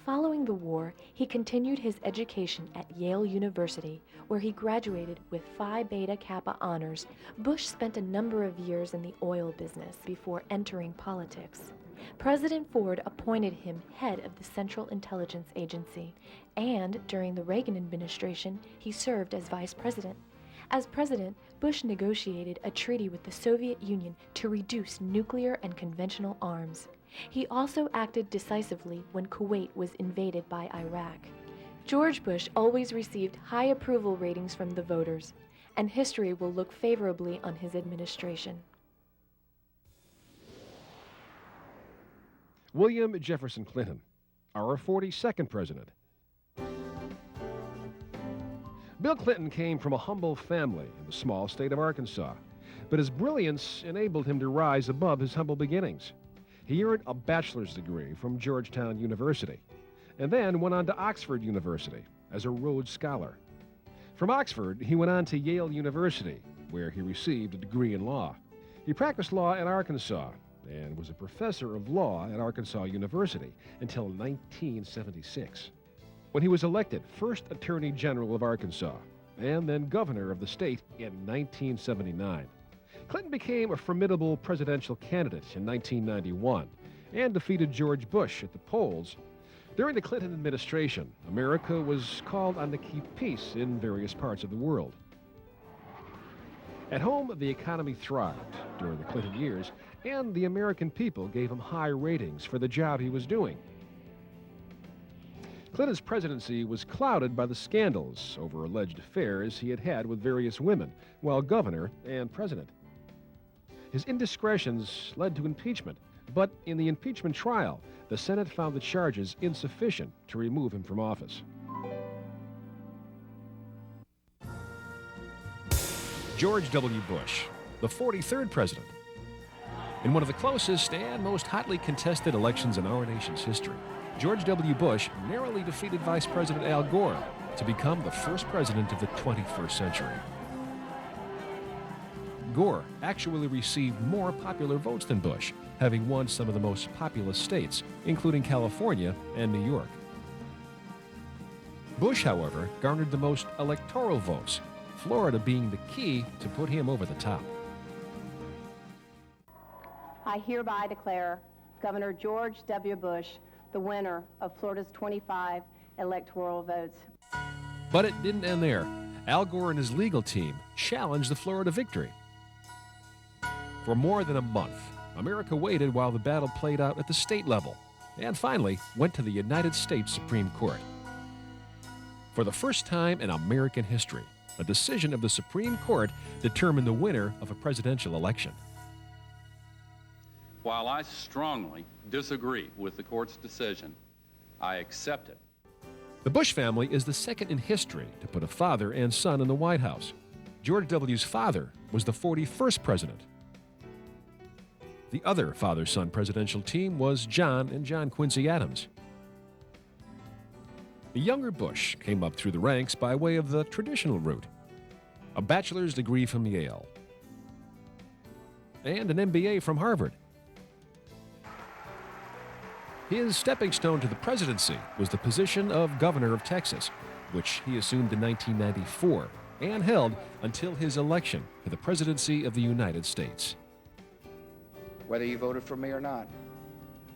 Following the war, he continued his education at Yale University, where he graduated with Phi Beta Kappa honors. Bush spent a number of years in the oil business before entering politics. President Ford appointed him head of the Central Intelligence Agency, and during the Reagan administration, he served as vice president. As president, Bush negotiated a treaty with the Soviet Union to reduce nuclear and conventional arms. He also acted decisively when Kuwait was invaded by Iraq. George Bush always received high approval ratings from the voters, and history will look favorably on his administration. William Jefferson Clinton, our 42nd president. Bill Clinton came from a humble family in the small state of Arkansas, but his brilliance enabled him to rise above his humble beginnings. He earned a bachelor's degree from Georgetown University, and then went on to Oxford University as a Rhodes Scholar. From Oxford, he went on to Yale University, where he received a degree in law. He practiced law in Arkansas and was a professor of law at Arkansas University until 1976, when he was elected first Attorney General of Arkansas and then governor of the state in 1979. Clinton became a formidable presidential candidate in 1991 and defeated George Bush at the polls. During the Clinton administration, America was called on to keep peace in various parts of the world. At home, the economy thrived during the Clinton years, and the American people gave him high ratings for the job he was doing. Clinton's presidency was clouded by the scandals over alleged affairs he had had with various women while governor and president. His indiscretions led to impeachment, but in the impeachment trial, the Senate found the charges insufficient to remove him from office. George W. Bush, the 43rd president. In one of the closest and most hotly contested elections in our nation's history, George W. Bush narrowly defeated Vice President Al Gore to become the first president of the 21st century. Gore actually received more popular votes than Bush, having won some of the most populous states, including California and New York. Bush, however, garnered the most electoral votes, Florida being the key to put him over the top. I hereby declare Governor George W. Bush the winner of Florida's 25 electoral votes. But it didn't end there. Al Gore and his legal team challenged the Florida victory. For more than a month, America waited while the battle played out at the state level, and finally went to the United States Supreme Court. For the first time in American history, a decision of the Supreme Court determined the winner of a presidential election. While I strongly disagree with the court's decision, I accept it. The Bush family is the second in history to put a father and son in the White House. George W.'s father was the 41st president. The other father-son presidential team was John and John Quincy Adams. The younger Bush came up through the ranks by way of the traditional route: a bachelor's degree from Yale and an MBA from Harvard. His stepping stone to the presidency was the position of governor of Texas, which he assumed in 1994 and held until his election to the presidency of the United States. Whether you voted for me or not,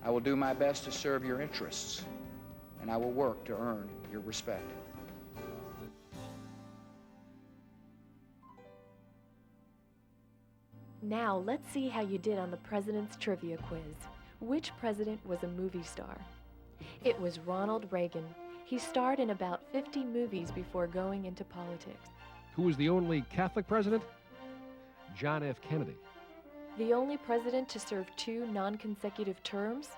I will do my best to serve your interests, and I will work to earn your respect. Now let's see how you did on the President's Trivia Quiz. Which president was a movie star? It was Ronald Reagan. He starred in about 50 movies before going into politics. Who was the only Catholic president? John F. Kennedy. The only president to serve 2 non-consecutive terms?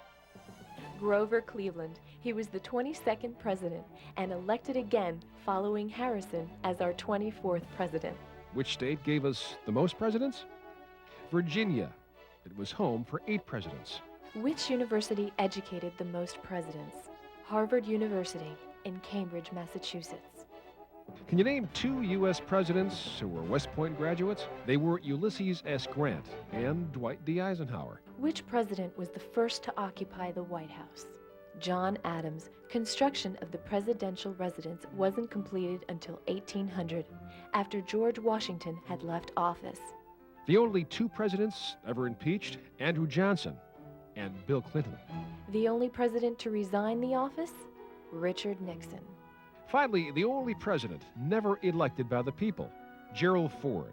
Grover Cleveland. He was the 22nd president and elected again following Harrison as our 24th president. Which state gave us the most presidents? Virginia. It was home for 8 presidents. Which university educated the most presidents? Harvard University in Cambridge, Massachusetts. Can you name 2 U.S. presidents who were West Point graduates? They were Ulysses S. Grant and Dwight D. Eisenhower. Which president was the first to occupy the White House? John Adams, construction of the presidential residence wasn't completed until 1800, after George Washington had left office. The only two presidents ever impeached, Andrew Johnson and Bill Clinton. The only president to resign the office? Richard Nixon. Finally, the only president never elected by the people, Gerald Ford.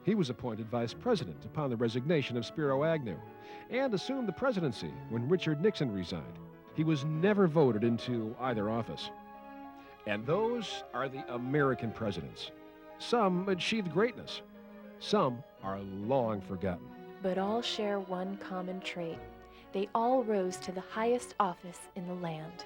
He was appointed vice president upon the resignation of Spiro Agnew and assumed the presidency when Richard Nixon resigned. He was never voted into either office. And those are the American presidents. Some achieved greatness. Some are long forgotten. But all share one common trait. They all rose to the highest office in the land.